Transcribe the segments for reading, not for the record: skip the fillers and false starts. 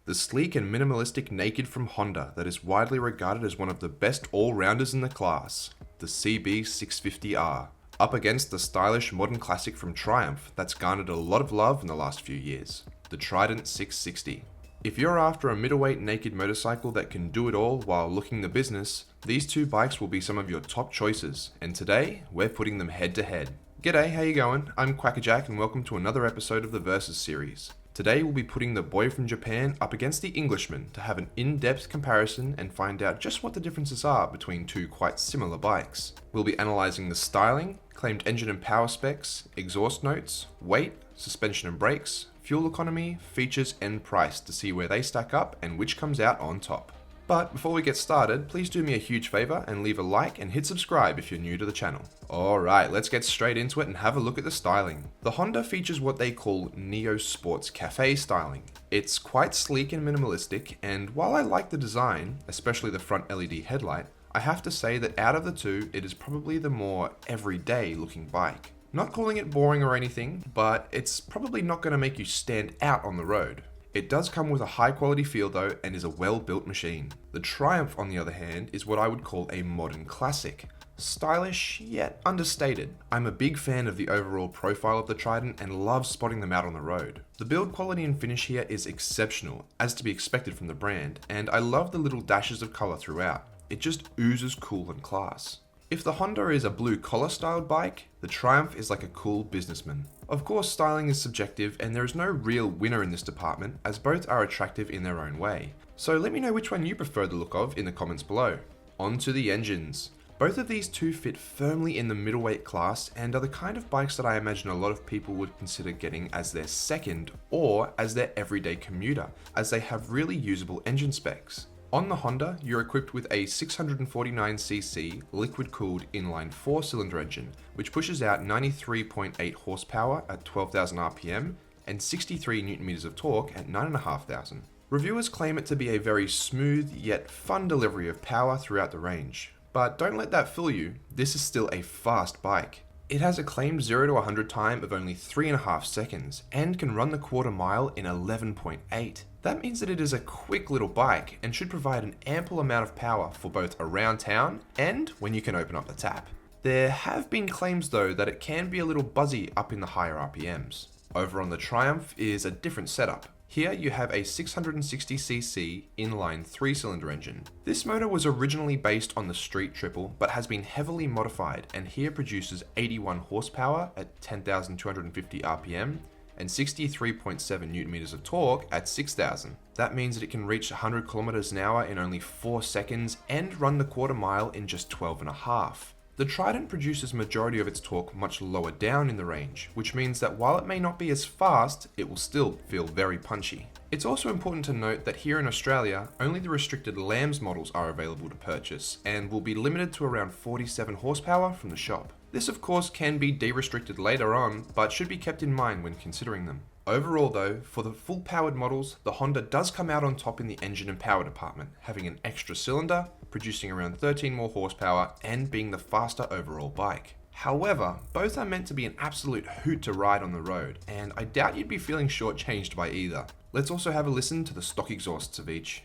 the sleek and minimalistic naked from Honda that is widely regarded as one of the best all-rounders in the class, the CB650R, up against the stylish modern classic from Triumph that's garnered a lot of love in the last few years, the Trident 660. If you're after a middleweight naked motorcycle that can do it all while looking the business, these two bikes will be some of your top choices, and today, we're putting them head to head. G'day, how you going? I'm Kwackajack and welcome to another episode of the Versus series. Today we'll be putting the boy from Japan up against the Englishman to have an in-depth comparison and find out just what the differences are between two quite similar bikes. We'll be analysing the styling, claimed engine and power specs, exhaust notes, weight, suspension and brakes, fuel economy, features and price to see where they stack up and which comes out on top. But before we get started, please do me a huge favour and leave a like and hit subscribe if you're new to the channel. Alright, let's get straight into it and have a look at the styling. The Honda features what they call Neo Sports Cafe styling. It's quite sleek and minimalistic, and while I like the design, especially the front LED headlight, I have to say that out of the two, it is probably the more everyday looking bike. Not calling it boring or anything, but it's probably not going to make you stand out on the road. It does come with a high quality feel though and is a well built machine. The Triumph on the other hand is what I would call a modern classic. Stylish yet understated. I'm a big fan of the overall profile of the Trident and love spotting them out on the road. The build quality and finish here is exceptional, as to be expected from the brand, and I love the little dashes of colour throughout. It just oozes cool and class. If the Honda is a blue collar styled bike, the Triumph is like a cool businessman. Of course, styling is subjective and there is no real winner in this department, as both are attractive in their own way. So let me know which one you prefer the look of in the comments below. On to the engines. Both of these two fit firmly in the middleweight class and are the kind of bikes that I imagine a lot of people would consider getting as their second or as their everyday commuter, as they have really usable engine specs. On the Honda, you're equipped with a 649cc liquid-cooled inline 4-cylinder engine, which pushes out 93.8 horsepower at 12,000 RPM and 63 Nm of torque at 9,500. Reviewers claim it to be a very smooth yet fun delivery of power throughout the range. But don't let that fool you, this is still a fast bike. It has a claimed 0 to 100 time of only 3.5 seconds and can run the quarter mile in 11.8. That means that it is a quick little bike and should provide an ample amount of power for both around town and when you can open up the tap. There have been claims though that it can be a little buzzy up in the higher RPMs. Over on the Triumph is a different setup. Here you have a 660cc inline 3-cylinder engine. This motor was originally based on the Street Triple but has been heavily modified and here produces 81 horsepower at 10,250 RPM and 63.7 Nm of torque at 6,000. That means that it can reach 100 km an hour in only 4 seconds and run the quarter mile in just 12.5. The Trident produces majority of its torque much lower down in the range, which means that while it may not be as fast, it will still feel very punchy. It's also important to note that here in Australia, only the restricted Lambs models are available to purchase and will be limited to around 47 horsepower from the shop. This of course can be de-restricted later on, but should be kept in mind when considering them. Overall though, for the full powered models, the Honda does come out on top in the engine and power department, having an extra cylinder, producing around 13 more horsepower and being the faster overall bike. However, both are meant to be an absolute hoot to ride on the road, and I doubt you'd be feeling shortchanged by either. Let's also have a listen to the stock exhausts of each.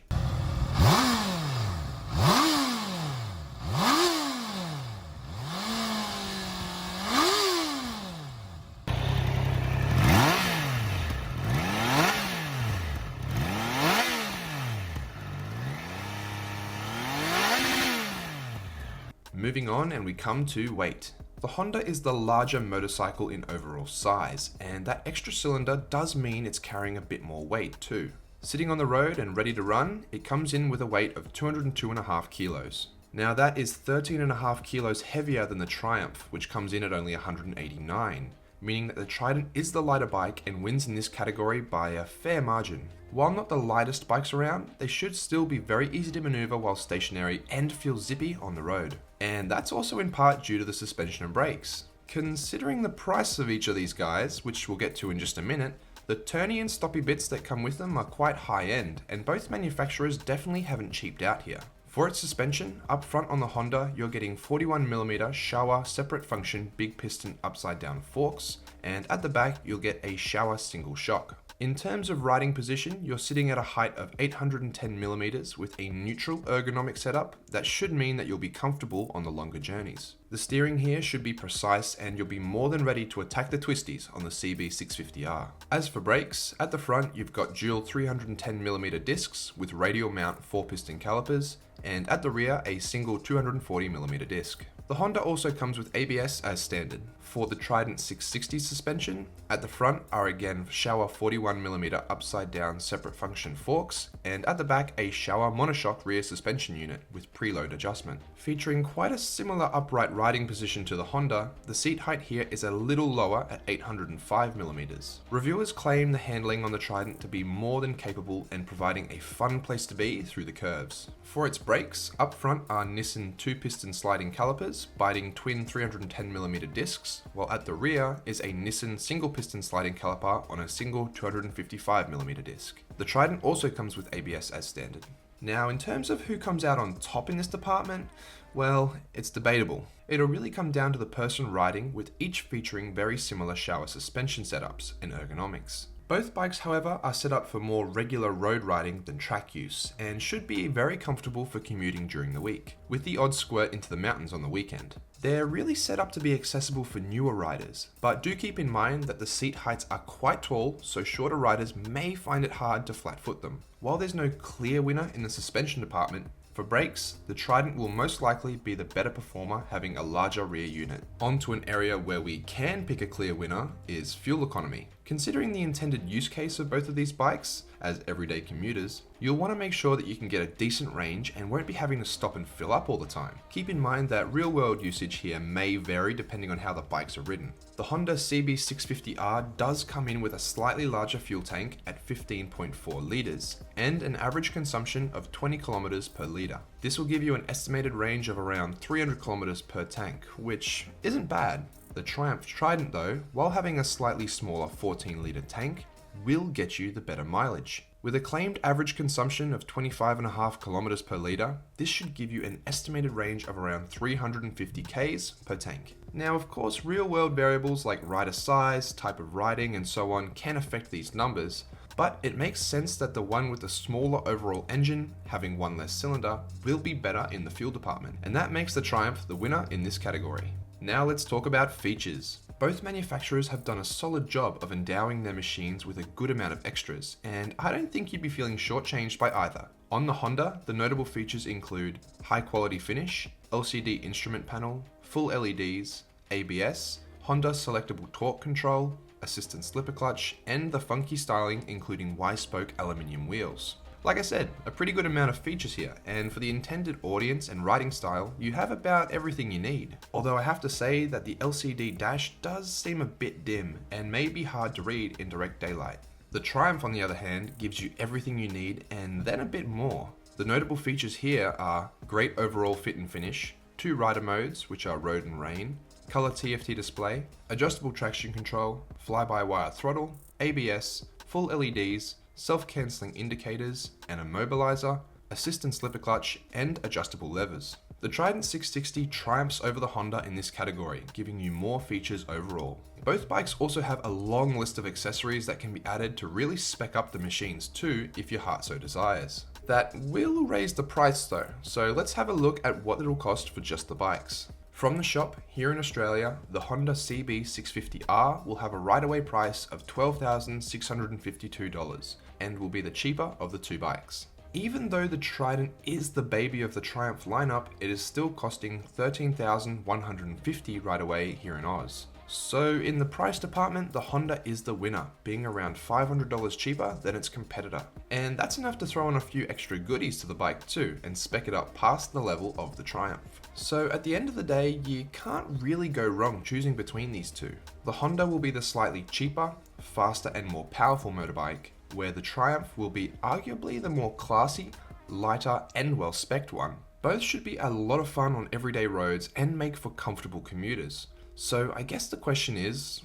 Moving on, and we come to weight. The Honda is the larger motorcycle in overall size, and that extra cylinder does mean it's carrying a bit more weight too. Sitting on the road and ready to run, it comes in with a weight of 202.5 kilos. Now that is 13.5 kilos heavier than the Triumph, which comes in at only 189, meaning that the Trident is the lighter bike and wins in this category by a fair margin. While not the lightest bikes around, they should still be very easy to maneuver while stationary and feel zippy on the road. And that's also in part due to the suspension and brakes. Considering the price of each of these guys, which we'll get to in just a minute, the turny and stoppy bits that come with them are quite high end, and both manufacturers definitely haven't cheaped out here. For its suspension, up front on the Honda, you're getting 41mm Showa separate function big piston upside down forks, and at the back you'll get a Showa single shock. In terms of riding position, you're sitting at a height of 810mm with a neutral ergonomic setup that should mean that you'll be comfortable on the longer journeys. The steering here should be precise and you'll be more than ready to attack the twisties on the CB650R. As for brakes, at the front you've got dual 310mm discs with radial mount 4-piston calipers, and at the rear a single 240mm disc. The Honda also comes with ABS as standard. For the Trident 660 suspension, at the front are again Showa 41mm upside down separate function forks, and at the back a Showa monoshock rear suspension unit with preload adjustment. Featuring quite a similar upright riding position to the Honda, the seat height here is a little lower at 805mm. Reviewers claim the handling on the Trident to be more than capable and providing a fun place to be through the curves. For its brakes, up front are Nissan 2-piston sliding calipers, biting twin 310mm discs, while at the rear is a Nissan single-piston sliding caliper on a single 255mm disc. The Trident also comes with ABS as standard. Now, in terms of who comes out on top in this department, well, it's debatable. It'll really come down to the person riding, with each featuring very similar Showa suspension setups and ergonomics. Both bikes, however, are set up for more regular road riding than track use, and should be very comfortable for commuting during the week, with the odd squirt into the mountains on the weekend. They're really set up to be accessible for newer riders, but do keep in mind that the seat heights are quite tall, so shorter riders may find it hard to flat foot them. While there's no clear winner in the suspension department, for brakes, the Trident will most likely be the better performer, having a larger rear unit. On to an area where we can pick a clear winner is fuel economy. Considering the intended use case of both of these bikes, as everyday commuters, you'll want to make sure that you can get a decent range and won't be having to stop and fill up all the time. Keep in mind that real-world usage here may vary depending on how the bikes are ridden. The Honda CB650R does come in with a slightly larger fuel tank at 15.4 litres and an average consumption of 20 kilometers per litre. This will give you an estimated range of around 300 kilometers per tank, which isn't bad. The Triumph Trident though, while having a slightly smaller 14-litre tank, will get you the better mileage. With a claimed average consumption of 25.5 kilometers per litre, this should give you an estimated range of around 350 k's per tank. Now, of course, real-world variables like rider size, type of riding, and so on can affect these numbers, but it makes sense that the one with the smaller overall engine, having one less cylinder, will be better in the fuel department, and that makes the Triumph the winner in this category. Now let's talk about features. Both manufacturers have done a solid job of endowing their machines with a good amount of extras, and I don't think you'd be feeling shortchanged by either. On the Honda, the notable features include high quality finish, LCD instrument panel, full LEDs, ABS, Honda selectable torque control, assistant slipper clutch, and the funky styling including Y-spoke aluminium wheels. Like I said, a pretty good amount of features here, and for the intended audience and riding style, you have about everything you need. Although I have to say that the LCD dash does seem a bit dim and may be hard to read in direct daylight. The Triumph, on the other hand, gives you everything you need and then a bit more. The notable features here are great overall fit and finish, 2 rider modes which are road and rain, color TFT display, adjustable traction control, fly-by-wire throttle, ABS, full LEDs, self-cancelling indicators, an immobilizer, assistant slipper clutch, and adjustable levers. The Trident 660 triumphs over the Honda in this category, giving you more features overall. Both bikes also have a long list of accessories that can be added to really spec up the machines too, if your heart so desires. That will raise the price though, so let's have a look at what it'll cost for just the bikes. From the shop, here in Australia, the Honda CB650R will have a right-away price of $12,652 and will be the cheaper of the two bikes. Even though the Trident is the baby of the Triumph lineup, it is still costing $13,150 right away here in Oz. So in the price department, the Honda is the winner, being around $500 cheaper than its competitor. And that's enough to throw in a few extra goodies to the bike too, and spec it up past the level of the Triumph. So at the end of the day, you can't really go wrong choosing between these two. The Honda will be the slightly cheaper, faster and more powerful motorbike, where the Triumph will be arguably the more classy, lighter and well-specced one. Both should be a lot of fun on everyday roads and make for comfortable commuters. So I guess the question is,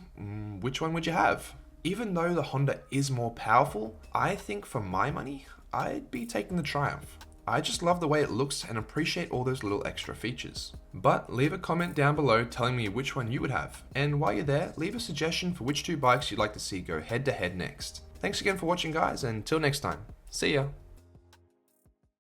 which one would you have? Even though the Honda is more powerful, I think for my money, I'd be taking the Triumph. I just love the way it looks and appreciate all those little extra features. But leave a comment down below telling me which one you would have. And while you're there, leave a suggestion for which two bikes you'd like to see go head to head next. Thanks again for watching, guys, and until next time, see ya.